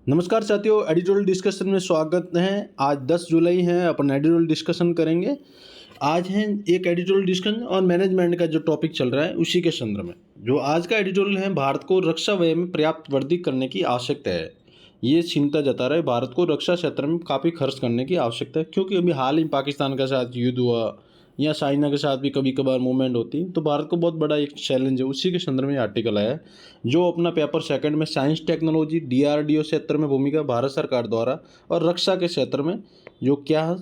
नमस्कार साथियों, editorial discussion में स्वागत है। आज 10 जुलाई है, अपन एडिटोरियल डिस्कशन करेंगे। आज है एक एडिटोरियल डिस्कशन और मैनेजमेंट का जो टॉपिक चल रहा है उसी के संदर्भ में। जो आज का एडिटोरियल है, भारत को रक्षा व्यय में पर्याप्त वृद्धि करने की आवश्यकता है। ये चिंता जता रहा है भारत को रक्षा क्षेत्र में काफ़ी खर्च करने की आवश्यकता है, क्योंकि अभी हाल ही पाकिस्तान के साथ युद्ध हुआ या चाइना के साथ भी कभी कभार मूवमेंट होती है, तो भारत को बहुत बड़ा एक चैलेंज है। उसी के संदर्भ में आर्टिकल आया है। जो अपना पेपर सेकंड में साइंस टेक्नोलॉजी डीआरडीओ क्षेत्र में भूमिका भारत सरकार द्वारा और रक्षा के क्षेत्र में जो क्या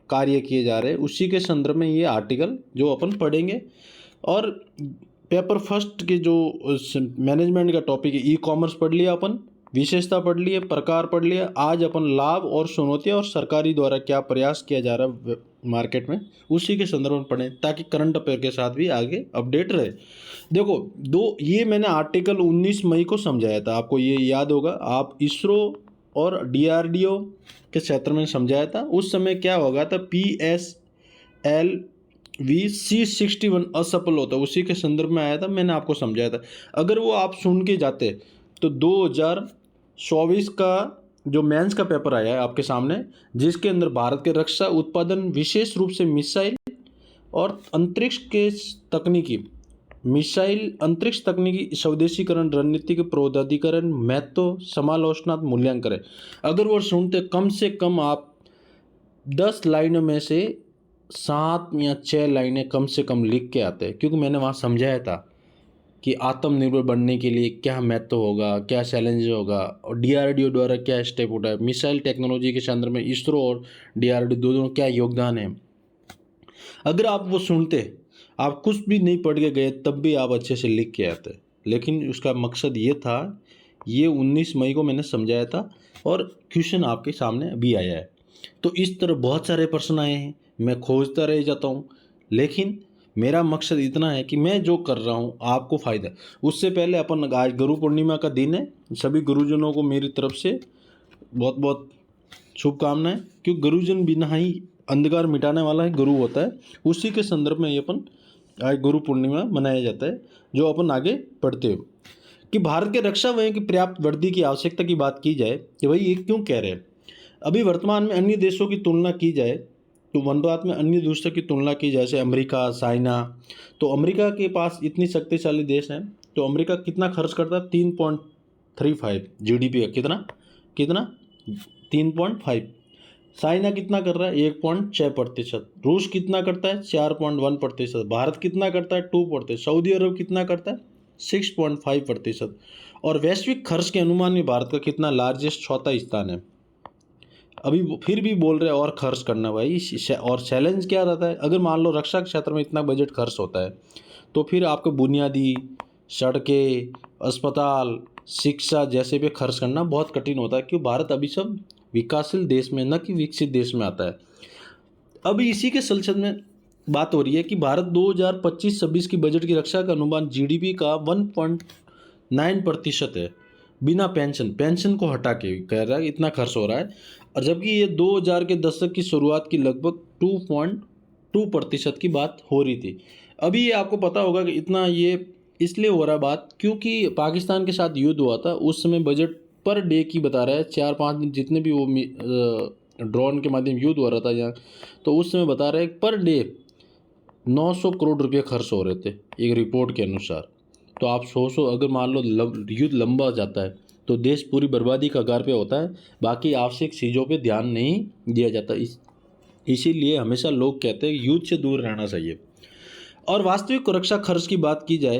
कार्य किए जा रहे हैं उसी के संदर्भ में ये आर्टिकल जो अपन पढ़ेंगे। और पेपर फर्स्ट के जो मैनेजमेंट का टॉपिक है, ई कॉमर्स पढ़ लिया अपन, विशेषता पढ़ लिए, प्रकार पढ़ लिया। आज अपन लाभ और चुनौतियाँ और सरकारी द्वारा क्या प्रयास किया जा रहा है मार्केट में उसी के संदर्भ में पढ़ें, ताकि करंट अफेयर के साथ भी आगे अपडेट रहे। देखो, ये मैंने आर्टिकल 19 मई को समझाया था, आपको ये याद होगा। आप इसरो और डीआरडीओ के क्षेत्र में समझाया था। उस समय क्या होगा था, PSLV-C61 असफल होता, उसी के संदर्भ में आया था, मैंने आपको समझाया था। अगर वो आप सुन के जाते तो 2024 का जो मेंस का पेपर आया है आपके सामने, जिसके अंदर भारत के रक्षा उत्पादन विशेष रूप से और अंतरिक्ष तकनीकी स्वदेशीकरण रणनीतिक प्रौद्योगिकीकरण महत्व समालोचनात्मक मूल्यांकन है। अगर वो सुनते कम से कम आप 10 लाइनों में से 7 या 6 लाइनें कम से कम लिख के आते हैं, क्योंकि मैंने वहाँ समझाया था कि आत्मनिर्भर बनने के लिए क्या महत्व होगा, क्या चैलेंज होगा, और डीआरडीओ द्वारा क्या स्टेप उठाए, मिसाइल टेक्नोलॉजी के संदर्भ में इसरो और डीआरडीओ दोनों क्या योगदान है। अगर आप वो सुनते, आप कुछ भी नहीं पढ़ के गए तब भी आप अच्छे से लिख के आते। लेकिन उसका मकसद ये था, ये 19 मई को मैंने समझाया था और क्वेश्चन आपके सामने अभी आया है। तो इस तरह बहुत सारे प्रश्न आए हैं, मैं खोजता रह जाता हूँ, लेकिन मेरा मकसद इतना है कि मैं जो कर रहा हूँ आपको फ़ायदा। उससे पहले अपन, आज गुरु पूर्णिमा का दिन है, सभी गुरुजनों को मेरी तरफ से बहुत बहुत शुभकामनाएं, क्योंकि गुरुजन बिना ही अंधकार मिटाने वाला ही गुरु होता है। उसी के संदर्भ में ये अपन आज गुरु पूर्णिमा मनाया जाता है, जो अपन आगे पढ़ते हो कि भारत के रक्षा व्यय की पर्याप्त वृद्धि की आवश्यकता की बात की जाए कि भाई ये क्यों कह रहे हैं। अभी वर्तमान में अन्य देशों की तुलना की जाए तो वनवाद में अन्य देशों की तुलना की जाए, जैसे अमेरिका, चाइना, तो अमेरिका के पास इतनी शक्तिशाली देश हैं, तो अमेरिका कितना खर्च करता है, 3.35 जीडीपी का, कितना कितना 3.5। चाइना कितना कर रहा है, 1.6%। रूस कितना करता है, 4.1%। भारत कितना करता है, 2%। सऊदी अरब कितना करता है, 6.5%। और वैश्विक खर्च के अनुमान में भारत का कितना, लार्जेस्ट चौथा स्थान है। अभी फिर भी बोल रहे हैं और खर्च करना भाई। और चैलेंज क्या रहता है, अगर मान लो रक्षा क्षेत्र में इतना बजट खर्च होता है, तो फिर आपको बुनियादी सड़कें, अस्पताल, शिक्षा जैसे पे खर्च करना बहुत कठिन होता है, क्योंकि भारत अभी सब विकासशील देश में, न कि विकसित देश में आता है। अभी इसी के सिलसिले में बात हो रही है कि भारत 2025-26 की बजट की रक्षा का अनुमान जीडीपी का 1.9% है, बिना पेंशन को हटा के कह रहा है इतना खर्च हो रहा है। और जबकि ये 2000 के दशक की शुरुआत की लगभग 2.2% की बात हो रही थी। अभी ये आपको पता होगा कि इतना ये इसलिए हो रहा है बात, क्योंकि पाकिस्तान के साथ युद्ध हुआ था। उस समय बजट पर डे की बता रहा है, 4-5 दिन जितने भी वो ड्रोन के माध्यम युद्ध हो रहा था यहाँ, तो उस समय बता रहे हैं पर डे 900 करोड़ रुपये खर्च हो रहे थे एक रिपोर्ट के अनुसार। तो आप सोचो, अगर मान लो युद्ध लंबा जाता है तो देश पूरी बर्बादी का कगार पे होता है, बाकी आवश्यक चीज़ों पे ध्यान नहीं दिया जाता। इसीलिए हमेशा लोग कहते हैं युद्ध से दूर रहना चाहिए। और वास्तविक रक्षा खर्च की बात की जाए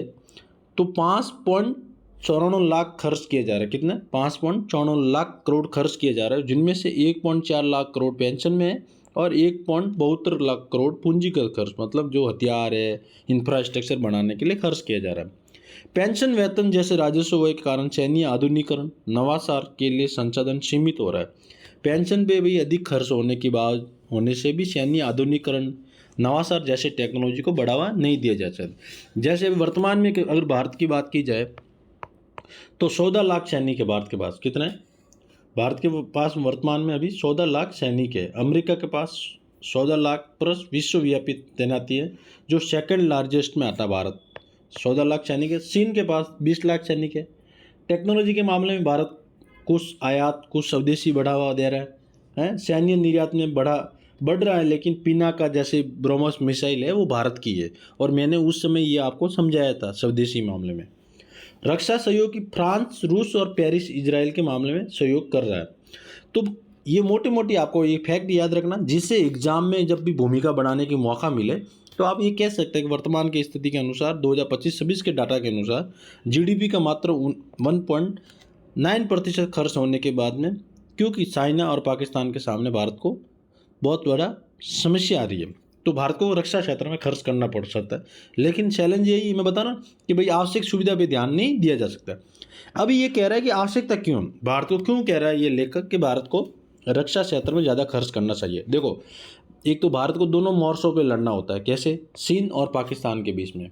तो 5.94 लाख खर्च किए जा रहे हैं। कितने, 5.94 लाख करोड़ खर्च किए जा रहे हैं, जिनमें से 1.4 लाख करोड़ पेंशन में है और 1.72 लाख करोड़ पूंजीगत खर्च, मतलब जो हथियार है, इंफ्रास्ट्रक्चर बनाने के लिए खर्च किया जा रहा है। पेंशन, वेतन जैसे राजस्व व्यय के कारण सैन्य आधुनिकीकरण, नवाचार के लिए संसाधन सीमित हो रहा है। पेंशन पे भी अधिक खर्च होने से भी सैन्य आधुनिकीकरण, नवाचार जैसे टेक्नोलॉजी को बढ़ावा नहीं दिया जा सकता। जैसे वर्तमान में अगर भारत की बात की जाए तो 14 लाख सैनिक है भारत के पास। कितने, भारत के पास वर्तमान में अभी 14 लाख सैनिक है। अमेरिका के पास 14 लाख प्लस विश्वव्यापी तैनाती है, जो सेकंड लार्जेस्ट में आता है भारत। 14 लाख सैनिक है। चीन के पास 20 लाख सैनिक है। टेक्नोलॉजी के मामले में भारत कुछ आयात, कुछ स्वदेशी बढ़ावा दे रहा है, सैन्य निर्यात में बढ़ रहा है, लेकिन पिनाका जैसे ब्रह्मोस मिसाइल है वो भारत की है, और मैंने उस समय ये आपको समझाया था स्वदेशी मामले में। रक्षा सहयोग की फ्रांस, रूस और पेरिस इजराइल के मामले में सहयोग कर रहा है। तो ये मोटी मोटी आपको ये फैक्ट याद रखना, जिससे एग्जाम में जब भी भूमिका बढ़ाने की मौका मिले तो आप ये कह सकते हैं कि वर्तमान की स्थिति के अनुसार 2025-26 के डाटा के अनुसार जीडीपी का मात्र 1.9% खर्च होने के बाद में, क्योंकि चाइना और पाकिस्तान के सामने भारत को बहुत बड़ा समस्या आ रही है, तो भारत को रक्षा क्षेत्र में खर्च करना पड़ सकता है। लेकिन चैलेंज यही मैं बता रहा कि भाई आवश्यक सुविधा पे ध्यान नहीं दिया जा सकता। अभी ये कह रहा है कि आवश्यकता क्यों, भारत को क्यों कह रहा है ये लेखक कि भारत को रक्षा क्षेत्र में ज़्यादा खर्च करना चाहिए। देखो, एक तो भारत को दोनों मोर्चों पे लड़ना होता है, कैसे, चीन और पाकिस्तान के बीच में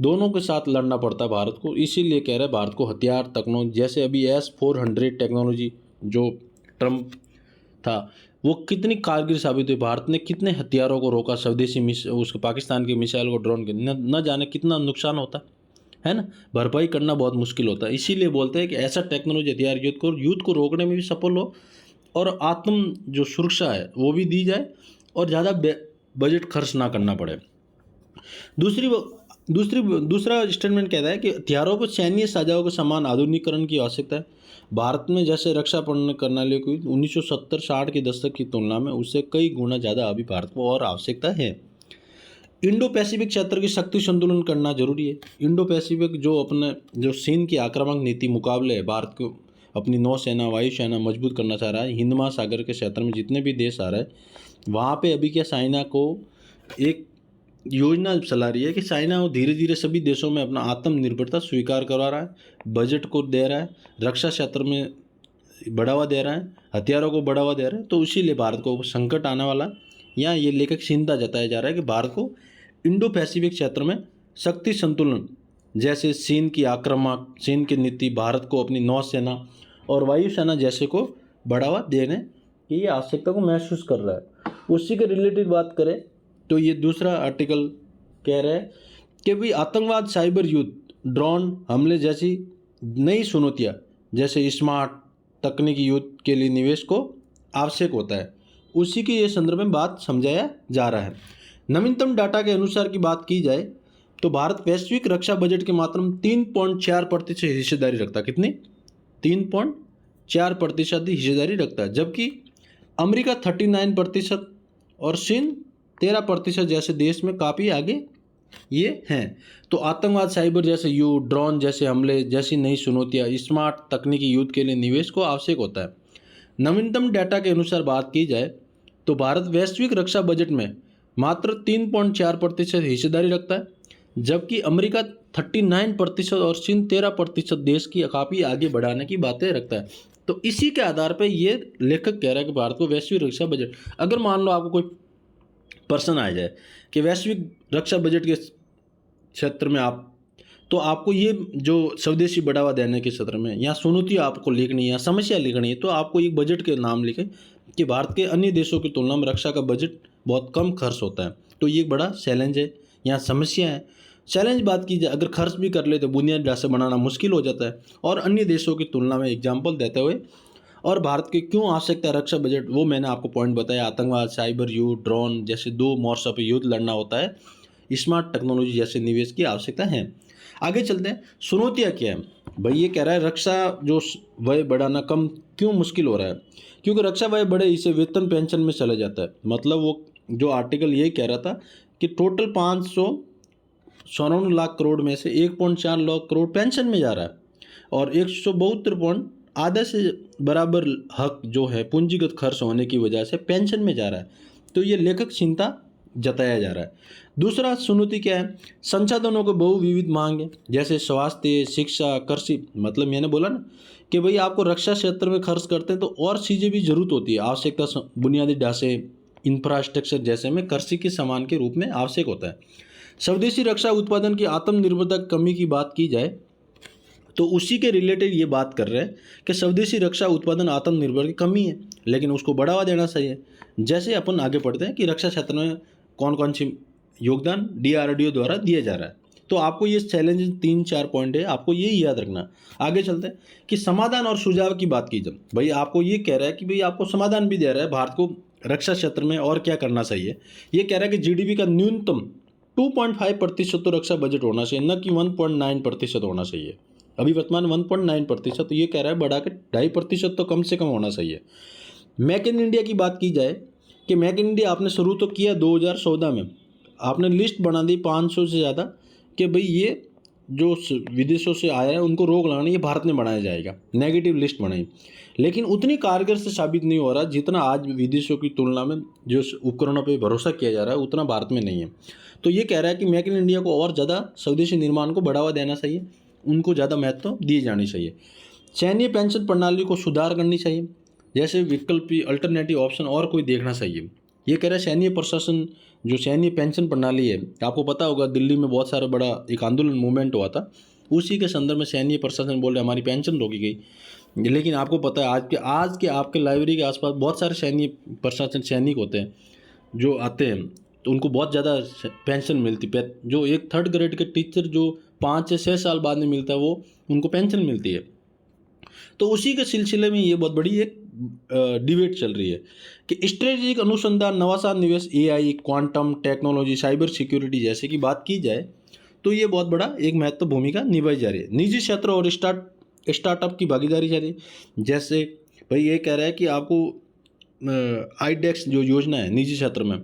दोनों के साथ लड़ना पड़ता है भारत को। इसीलिए कह रहा है भारत को हथियार टेक्नोलॉजी, जैसे अभी S-400 टेक्नोलॉजी जो ट्रम्प था वो कितनी कारगर साबित हुई, भारत ने कितने हथियारों को रोका, स्वदेशी उसके पाकिस्तान की मिसाइल को ड्रोन के, न जाने कितना नुकसान होता है ना, भरपाई करना बहुत मुश्किल होता है। इसीलिए बोलते हैं कि ऐसा टेक्नोलॉजी हथियार युद्ध को रोकने में भी सफल हो, और आत्म जो सुरक्षा है वो भी दी जाए, और ज़्यादा बजट खर्च ना करना पड़े। दूसरा स्टेटमेंट कहता है कि हथियारों को सैन्य साझाओं के समान आधुनिकीकरण की आवश्यकता है। भारत में जैसे रक्षा प्रणाली को 1970-60 के दशक की तुलना में उससे कई गुना ज़्यादा अभी भारत को और आवश्यकता है। इंडो पैसिफिक क्षेत्र की शक्ति संतुलन करना जरूरी है। इंडो पैसिफिक जो चीन की आक्रामक नीति मुकाबले है, भारत को अपनी नौसेना, वायुसेना मजबूत करना चाह रहा है। हिंद महासागर के क्षेत्र में जितने भी देश आ रहे हैं वहाँ पे अभी क्या चाइना को एक योजना चला रही है कि चाइना वो धीरे धीरे सभी देशों में अपना आत्मनिर्भरता स्वीकार करवा रहा है, बजट को दे रहा है, रक्षा क्षेत्र में बढ़ावा दे रहा है, हथियारों को बढ़ावा दे रहा है। तो इसीलिए भारत को संकट आने वाला, यहाँ ये लेखक चिंता जताया जा रहा है कि भारत को इंडो पैसिफिक क्षेत्र में शक्ति संतुलन, जैसे चीन की नीति भारत को अपनी नौसेना और वायुसेना जैसे को बढ़ावा देने की आवश्यकता को महसूस कर रहा है। उसी के रिलेटेड बात करें तो ये दूसरा आर्टिकल कह रहा है कि भाई आतंकवाद, साइबर युद्ध, ड्रोन हमले जैसी नई चुनौतियाँ जैसे स्मार्ट तकनीकी युद्ध के लिए निवेश को आवश्यक होता है। उसी के ये संदर्भ में बात समझाया जा रहा है। नवीनतम डाटा के अनुसार की बात की जाए तो भारत वैश्विक रक्षा बजट के मात्र 3.4% हिस्सेदारी रखता है। कितनी? 3.4% हिस्सेदारी रखता है, जबकि अमेरिका 39% और चीन 13% जैसे देश में काफ़ी आगे ये हैं। तो आतंकवाद, साइबर जैसे युद्ध, ड्रोन जैसे हमले जैसी नई चुनौतियाँ, स्मार्ट तकनीकी युद्ध के लिए निवेश को आवश्यक होता है। नवीनतम डाटा के अनुसार बात की जाए तो भारत वैश्विक रक्षा बजट में मात्र 3.4% हिस्सेदारी रखता है, जबकि अमेरिका 39% और चीन 13% देश की काफ़ी आगे बढ़ाने की बातें रखता है। तो इसी के आधार पर ये लेखक कह रहा है कि भारत को वैश्विक रक्षा बजट, अगर मान लो आपको कोई पर्सन आ जाए कि वैश्विक रक्षा बजट के क्षेत्र में तो आपको ये जो स्वदेशी बढ़ावा देने के क्षेत्र में या चुनौती आपको लिखनी है या समस्या लिखनी है, तो आपको एक बजट के नाम लिखें कि भारत के अन्य देशों की तुलना में रक्षा का बजट बहुत कम खर्च होता है। तो ये एक बड़ा चैलेंज है, यहाँ समस्या है। चैलेंज बात की जाए, अगर खर्च भी कर ले तो बुनियादी ढांचा बनाना मुश्किल हो जाता है, और अन्य देशों की तुलना में एग्जाम्पल देते हुए और भारत के क्यों आवश्यकता है रक्षा बजट, वो मैंने आपको पॉइंट बताया। आतंकवाद, साइबर युद्ध, ड्रोन जैसे दो मोर्चों पर युद्ध लड़ना होता है, स्मार्ट टेक्नोलॉजी जैसे निवेश की आवश्यकता है। आगे चलते हैं, चुनौतियाँ क्या है भाई। ये कह रहा है रक्षा जो व्यय बढ़ाना कम क्यों मुश्किल हो रहा है, क्योंकि रक्षा व्यय बढ़े इसे वेतन पेंशन में चला जाता है। मतलब वो जो आर्टिकल यही कह रहा था कि टोटल 594 लाख करोड़ में से 1.4 लाख करोड़ पेंशन में जा रहा है, और 172 आधा से बराबर हक जो है पूंजीगत खर्च होने की वजह से पेंशन में जा रहा है। तो ये लेखक चिंता जताया जा रहा है। दूसरा चुनौती क्या है, संसाधनों को बहुविविध मांग है, जैसे स्वास्थ्य, शिक्षा, कृषि। मतलब मैंने बोला ना कि भाई आपको रक्षा क्षेत्र में खर्च करते हैं तो और चीज़ें भी जरूरत होती है, आवश्यकता बुनियादी ढांचे, इंफ्रास्ट्रक्चर जैसे में कृषि के सामान के रूप में आवश्यक होता है। स्वदेशी रक्षा उत्पादन की आत्मनिर्भरता की कमी की बात की जाए तो उसी के रिलेटेड ये बात कर रहे हैं कि स्वदेशी रक्षा उत्पादन आत्मनिर्भर की कमी है, लेकिन उसको बढ़ावा देना चाहिए। जैसे अपन आगे पढ़ते हैं कि रक्षा क्षेत्र में कौन कौन सी योगदान DRDO द्वारा दिया जा रहा है। तो आपको ये चैलेंज 3-4 पॉइंट है, आपको ये याद रखना। आगे चलते हैं कि समाधान और सुझाव की बात की जब भाई आपको ये कह रहा है कि भाई आपको समाधान भी दे रहा है भारत को रक्षा क्षेत्र में और क्या करना चाहिए। ये कह रहा है कि जीडीपी का न्यूनतम 2.5% तो रक्षा बजट होना चाहिए, न कि 1.9% होना चाहिए। अभी वर्तमान 1.9%, तो ये कह रहा है बढ़ा के 2.5% तो कम से कम होना चाहिए। मेक इन इंडिया की बात की जाए कि मेक इन इंडिया आपने शुरू तो किया 2014 में, आपने लिस्ट बना दी 500 से ज़्यादा कि भाई ये जो विदेशों से आया है उनको रोक लगाना, ये भारत में बनाया जाएगा, नेगेटिव लिस्ट बनाई। लेकिन उतनी कारगर से साबित नहीं हो रहा जितना आज विदेशों की तुलना में जो उपकरणों पे भरोसा किया जा रहा है उतना भारत में नहीं है। तो ये कह रहा है कि मेक इन इंडिया को और ज़्यादा स्वदेशी निर्माण को बढ़ावा देना चाहिए, उनको ज़्यादा महत्व दी जानी चाहिए। सैन्य पेंशन प्रणाली को सुधार करनी चाहिए, जैसे विकल्पी अल्टरनेटिव ऑप्शन और कोई देखना चाहिए। ये कह रहा है सैन्य प्रशासन जो सैन्य पेंशन प्रणाली है, आपको पता होगा दिल्ली में बहुत सारा बड़ा एक आंदोलन मूवमेंट हुआ था, उसी के संदर्भ में सैन्य प्रशासन बोल रहे हमारी पेंशन रोकी गई। लेकिन आपको पता है आज के आपके लाइब्रेरी के आसपास बहुत सारे सैन्य प्रशासन सैनिक होते हैं जो आते हैं, तो उनको बहुत ज़्यादा पेंशन मिलती है। जो एक 3rd ग्रेड के टीचर जो 5 से 6 साल बाद में मिलता है वो उनको पेंशन मिलती है। तो उसी के सिलसिले में ये बहुत बड़ी एक डिबेट चल रही है कि स्ट्रेटेजिक अनुसंधान, नवाचार, निवेश, AI, quantum technology, cyber security जैसे की बात की जाए तो ये बहुत बड़ा एक महत्वपूर्ण भूमिका निभाई जा रही है। निजी क्षेत्र और स्टार्टअप की भागीदारी जा रही है। जैसे भाई ये कह रहा है कि आपको आईडेक्स जो योजना है निजी क्षेत्र में,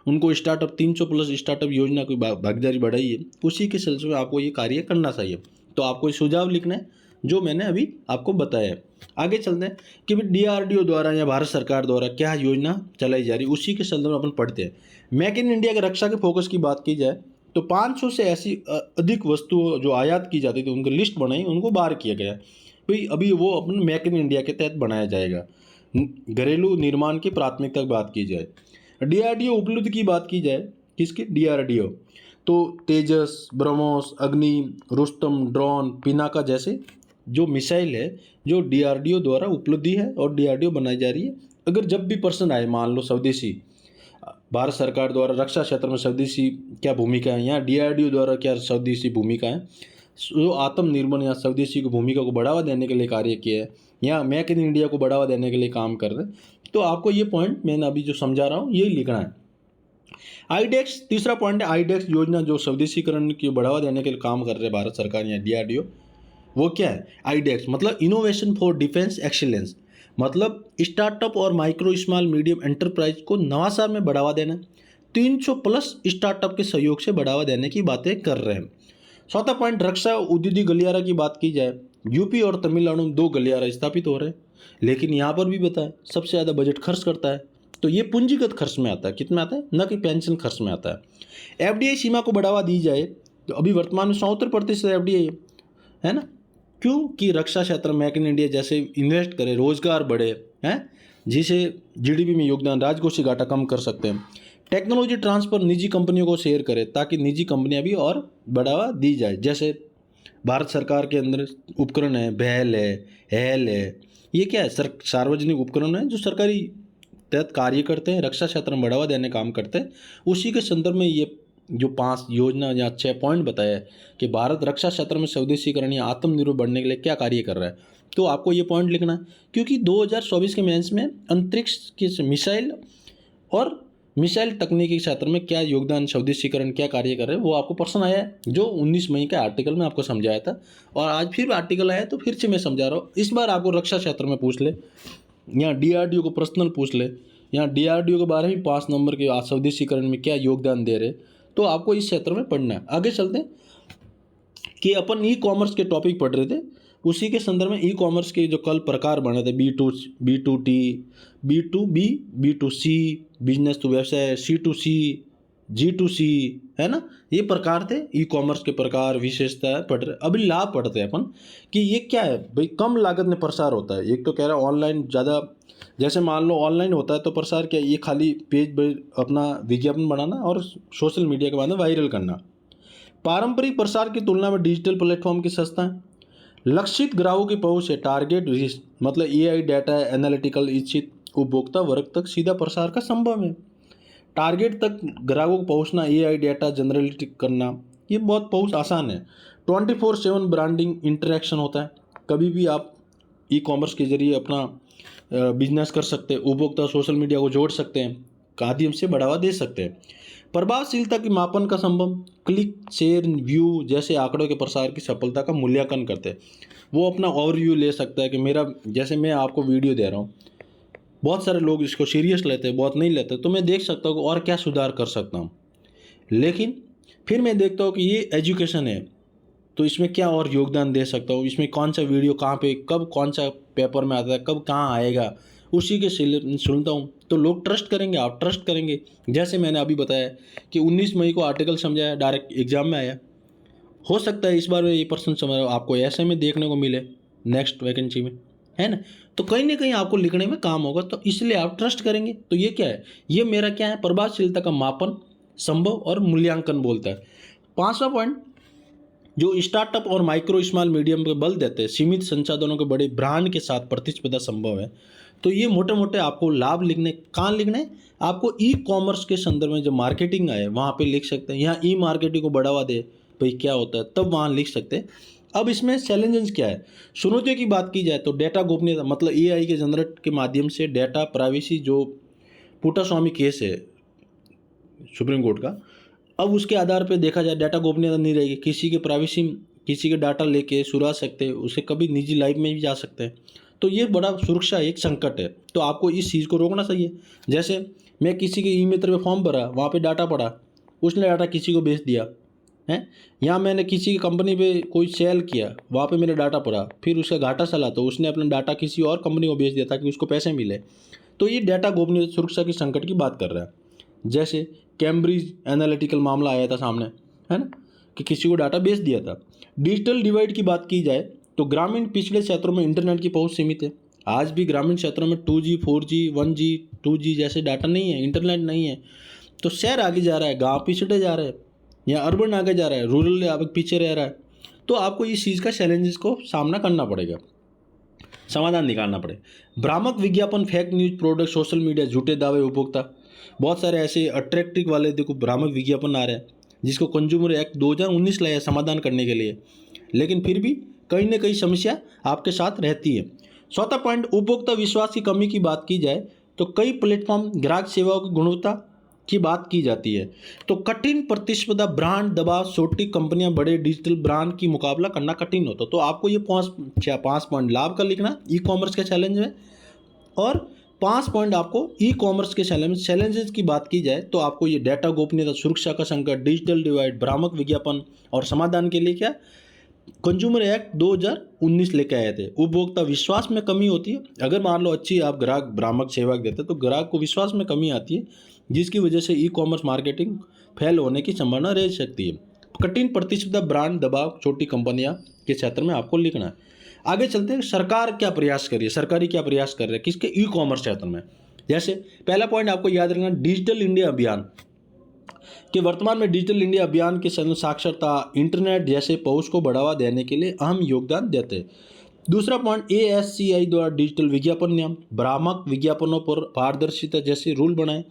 उनको स्टार्टअप 300+ स्टार्टअप योजना की भागीदारी बढ़ाई है, उसी के सिलसिले में आपको ये कार्य करना चाहिए। तो आपको ये सुझाव लिखना है जो मैंने अभी आपको बताया है। आगे चलते हैं कि भाई डीआरडीओ द्वारा या भारत सरकार द्वारा क्या योजना चलाई जा रही है, उसी के संदर्भ में अपन पढ़ते हैं। मेक इन इंडिया के रक्षा के फोकस की बात की जाए तो 500 से ऐसी अधिक वस्तुओं जो आयात की जाती थी उनकी लिस्ट बनाई, उनको बाहर किया गया भाई अभी वो अपन मेक इन इंडिया के तहत बनाया जाएगा। घरेलू निर्माण की प्राथमिकता की बात की जाए, डीआरडीओ उपलब्धि की बात की जाए, किसकी, डीआरडीओ, तो तेजस, ब्रह्मोस, अग्नि, रुस्तम, ड्रोन, पिनाका जैसे जो मिसाइल है जो डीआरडीओ द्वारा उपलब्धि है और डीआरडीओ बनाई जा रही है। अगर जब भी प्रश्न आए, मान लो स्वदेशी, भारत सरकार द्वारा रक्षा क्षेत्र में स्वदेशी क्या भूमिका है या डीआरडीओ द्वारा क्या स्वदेशी भूमिका है, जो आत्मनिर्भर या स्वदेशी की भूमिका को बढ़ावा देने के लिए कार्य किया है या मेक इन इंडिया को बढ़ावा देने के लिए काम कर रहे हैं, तो आपको ये पॉइंट मैंने अभी जो समझा रहा हूँ यही लिखना है। आईडेक्स तीसरा पॉइंट है, आईडेक्स योजना जो स्वदेशीकरण की बढ़ावा देने के लिए काम कर रहे हैं भारत सरकार या डीआरडीओ, वो क्या है, आईडेक्स मतलब इनोवेशन फॉर डिफेंस एक्सीलेंस, मतलब स्टार्टअप और माइक्रो स्मॉल मीडियम एंटरप्राइज को नवाचार में बढ़ावा देना। 300+ स्टार्टअप के सहयोग से बढ़ावा देने की बातें कर रहे हैं। चौथा पॉइंट, रक्षा उद्योगी गलियारा की बात की जाए, यूपी और तमिलनाडु में 2 गलियारा स्थापित हो रहे हैं, लेकिन यहाँ पर भी बताएं सबसे ज़्यादा बजट खर्च करता है, तो ये पूंजीगत खर्च में आता है, कितना आता है, न कि पेंशन खर्च में आता है। एफडीआई सीमा को बढ़ावा दी जाए, तो अभी वर्तमान में 77% एफडीआई है ना, क्यों कि रक्षा क्षेत्र में मेक इन इंडिया जैसे इन्वेस्ट करे, रोजगार बढ़े हैं, जिसे जीडीपी में योगदान, राजकोषीय घाटा कम कर सकते हैं। टेक्नोलॉजी ट्रांसफर निजी कंपनियों को शेयर करे ताकि निजी कंपनियां भी और बढ़ावा दी जाए। जैसे भारत सरकार के अंदर उपकरण है, बेल है, हेल है, ये क्या है, सार्वजनिक उपकरण है जो सरकारी तहत कार्य करते हैं, रक्षा क्षेत्र में बढ़ावा देने काम करते हैं। उसी के संदर्भ में ये जो 5 योजना या 6 पॉइंट बताया है कि भारत रक्षा क्षेत्र में स्वदेशीकरण या आत्मनिर्भर बनने के लिए क्या कार्य कर रहा है, तो आपको ये पॉइंट लिखना है। क्योंकि 2024 के मेंस में अंतरिक्ष के मिसाइल और मिसाइल तकनीकी क्षेत्र में क्या योगदान, स्वदेशीकरण क्या कार्य कर रहे हैं, वो आपको प्रश्न आया है, जो 19 मई के आर्टिकल में आपको समझाया था, और आज फिर आर्टिकल आया तो फिर से मैं समझा रहा हूँ। इस बार आपको रक्षा क्षेत्र में पूछ ले या डीआरडीओ को पर्सनल पूछ ले या डीआरडीओ के बारे में 5 नंबर के स्वदेशीकरण में क्या योगदान दे रहे, तो आपको इस क्षेत्र में पढ़ना है। आगे चलते हैं कि अपन ई कॉमर्स के टॉपिक पढ़ रहे थे, उसी के संदर्भ में ई कॉमर्स के जो कल प्रकार बने थे, B2T, B2B, B2C, business to व्यवसाय, C2C, G2C, है ना, ये प्रकार थे ई कॉमर्स के प्रकार, विशेषता पढ़ रहे। अभी लाभ पढ़ते हैं अपन कि ये क्या है भाई, कम लागत में प्रसार होता है। एक तो कह रहा है ऑनलाइन ज़्यादा, जैसे मान लो ऑनलाइन होता है तो प्रसार क्या, ये खाली पेज अपना विज्ञापन बनाना और सोशल मीडिया के बाद में वायरल करना। पारंपरिक प्रसार की तुलना में डिजिटल प्लेटफॉर्म की सस्ता है। लक्षित ग्राहकों की पहुंच है, टारगेट रिच, मतलब एआई डाटा एनालिटिकल इच्छित उपभोक्ता वर्ग तक सीधा प्रसार का संभव है। टारगेट तक ग्राहकों को पहुंचना, एआई डाटा जनरेट करना, ये बहुत आसान है। 24/7 ब्रांडिंग इंटरेक्शन होता है, कभी भी आप ई कॉमर्स के जरिए अपना बिजनेस कर सकते हैं, उपभोक्ता सोशल मीडिया को जोड़ सकते हैं, माध्यम से बढ़ावा दे सकते हैं। प्रभावशीलता की मापन का संभव, क्लिक शेयर व्यू जैसे आंकड़ों के प्रसार की सफलता का मूल्यांकन करते हैं। वो अपना ओवरव्यू ले सकता है कि मेरा, जैसे मैं आपको वीडियो दे रहा हूँ, बहुत सारे लोग इसको सीरियस लेते हैं, बहुत नहीं लेते, तो मैं देख सकता हूँ कि और क्या सुधार कर सकता हूँ। लेकिन फिर मैं देखता हूँ कि ये एजुकेशन है, तो इसमें क्या और योगदान दे सकता हूँ, इसमें कौन सा वीडियो कहाँ पे कब कौन सा पेपर में आता है, कब कहाँ आएगा, उसी के सुनता हूँ, तो लोग ट्रस्ट करेंगे, आप ट्रस्ट करेंगे। जैसे मैंने अभी बताया कि 19 मई को आर्टिकल समझाया, डायरेक्ट एग्जाम में आया, हो सकता है इस बार में ये पर्सन समझ आपको ऐसे में देखने को मिले नेक्स्ट वैकेंसी में, है ना। तो कहीं ना कहीं आपको लिखने में काम होगा, तो इसलिए आप ट्रस्ट करेंगे। तो ये क्या है, ये मेरा क्या है, प्रभावशीलता का मापन, संभव और मूल्यांकन बोलता है। 5वां पॉइंट, जो स्टार्टअप और माइक्रो स्मॉल मीडियम पे बल देते हैं, सीमित संसाधनों के बड़े ब्रांड के साथ प्रतिस्पर्धा संभव है। तो ये मोटे मोटे आपको लाभ लिखने, कहाँ लिखने हैं, आपको ई कॉमर्स के संदर्भ में जो मार्केटिंग है वहाँ पे लिख सकते हैं। यहाँ ई मार्केटिंग को बढ़ावा दे भाई क्या होता है, तब वहाँ लिख सकते हैं। अब इसमें चैलेंजेस क्या है, चुनौतियों की बात की जाए तो डेटा गोपनीयता, मतलब AI के जनरेट के माध्यम से डेटा प्राइवेसी, जो पुट्टास्वामी केस है सुप्रीम कोर्ट का, अब उसके आधार पर देखा जाए डाटा गोपनीयता नहीं रहेगी, किसी के प्राइवेसी, किसी के डाटा लेके सुरा सकते हैं, उसे कभी निजी लाइफ में भी जा सकते हैं। तो ये बड़ा सुरक्षा एक संकट है, तो आपको इस चीज़ को रोकना चाहिए। जैसे मैं किसी के ई मित्र में फॉर्म भरा, वहाँ पे डाटा पड़ा, उसने डाटा किसी को बेच दिया है, या मैंने किसी की कंपनी पे कोई सेल किया, वहाँ पे मेरा डाटा पड़ा, फिर उसका घाटा चला तो उसने अपना डाटा किसी और कंपनी को बेच दिया ताकि उसको पैसे मिले। तो ये डाटा गोपनीयता सुरक्षा की संकट की बात कर रहा है। जैसे कैम्ब्रिज एनालिटिकल मामला आया था सामने, है ना, कि किसी को डाटा बेच दिया था। डिजिटल डिवाइड की बात की जाए तो ग्रामीण पिछड़े क्षेत्रों में इंटरनेट की पहुंच सीमित है। आज भी ग्रामीण क्षेत्रों में 2G 4G 1G 2G जैसे डाटा नहीं है, इंटरनेट नहीं है। तो शहर आगे जा रहा है, गांव पिछड़े जा रहे हैं, या अर्बन आगे जा रहा है, रूरल अब पीछे रह रहा है। तो आपको इस चीज़ का चैलेंजेस को सामना करना पड़ेगा, समाधान निकालना पड़ेगा। भ्रामक विज्ञापन, fake news, product, social media, झूठे दावे, उपभोक्ता, बहुत सारे ऐसे अट्रैक्टिव वाले देखो भ्रामक विज्ञापन आ रहे हैं, जिसको कंज्यूमर एक्ट 2019 लाया समाधान करने के लिए, लेकिन फिर भी कहीं ना कहीं समस्या आपके साथ रहती है। चौथा पॉइंट, उपभोक्ता विश्वास की कमी की बात की जाए तो कई प्लेटफॉर्म ग्राहक सेवाओं की गुणवत्ता की बात की जाती है, तो कठिन प्रतिस्पर्धा, ब्रांड दबाव, छोटी कंपनियां बड़े डिजिटल ब्रांड की मुकाबला करना कठिन होता। तो आपको ये पाँच पॉइंट लाभ का लिखना ई कॉमर्स के चैलेंज में, और 5 पॉइंट आपको ई कॉमर्स के चैलेंजेस की बात की जाए तो आपको ये डाटा गोपनीयता, सुरक्षा का संकट, डिजिटल डिवाइड, भ्रामक विज्ञापन, और समाधान के लिए क्या, कंज्यूमर एक्ट 2019 लेके आए थे। उपभोक्ता विश्वास में कमी होती है, अगर मान लो अच्छी आप ग्राहक भ्रामक सेवा देते तो ग्राहक को विश्वास में कमी आती है, जिसकी वजह से ई कॉमर्स मार्केटिंग फेल होने की संभावना रह सकती है। कठिन प्रतिस्पर्धा, ब्रांड दबाव, छोटी कंपनियां के क्षेत्र में आपको लिखना है। आगे चलते हैं, सरकार क्या प्रयास कर रही है, सरकारी क्या प्रयास कर रहे हैं किसके, ई कॉमर्स क्षेत्र में। जैसे पहला पॉइंट आपको याद रखना, डिजिटल इंडिया अभियान, कि वर्तमान में डिजिटल इंडिया अभियान के साक्षरता, इंटरनेट जैसे पहुंच को बढ़ावा देने के लिए अहम योगदान देते हैं। दूसरा पॉइंट, ASCI द्वारा डिजिटल विज्ञापन नियम, भ्रामक विज्ञापनों पर पारदर्शिता जैसे रूल बनाए,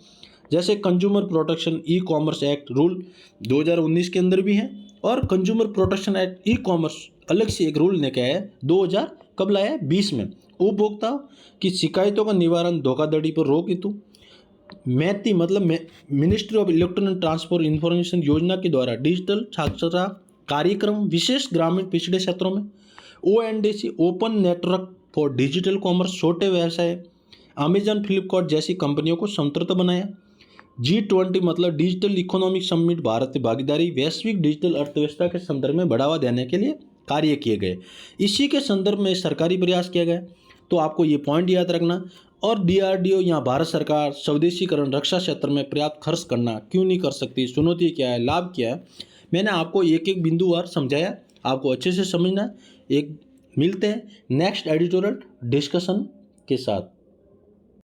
जैसे consumer protection e commerce act rule 2019 के अंदर भी है, और consumer protection act e commerce अलग से एक रूल लेके आया है 2000 कब लाया है 20 में, उपभोक्ताओं की शिकायतों का निवारण, धोखाधड़ी पर रोक हेतु। मैती मतलब ministry of electronic transport information योजना के द्वारा डिजिटल साक्षरता कार्यक्रम, विशेष ग्रामीण पिछड़े क्षेत्रों में। ONDC open network for digital commerce, छोटे व्यवसाय, अमेजन फ्लिपकार्ट जैसी कंपनियों को संतृप्त बनाया। G20 मतलब डिजिटल इकोनॉमिक समिट, भारत की भागीदारी वैश्विक डिजिटल अर्थव्यवस्था के संदर्भ में बढ़ावा देने के लिए कार्य किए गए। इसी के संदर्भ में सरकारी प्रयास किया गया, तो आपको ये पॉइंट याद रखना। और DRDO या भारत सरकार स्वदेशीकरण, रक्षा क्षेत्र में पर्याप्त खर्च करना क्यों नहीं कर सकती, चुनौती क्या है, लाभ क्या है, मैंने आपको एक एक बिंदुवार समझाया, आपको अच्छे से समझना है। एक मिलते हैं नेक्स्ट एडिटोरियल डिस्कशन के साथ।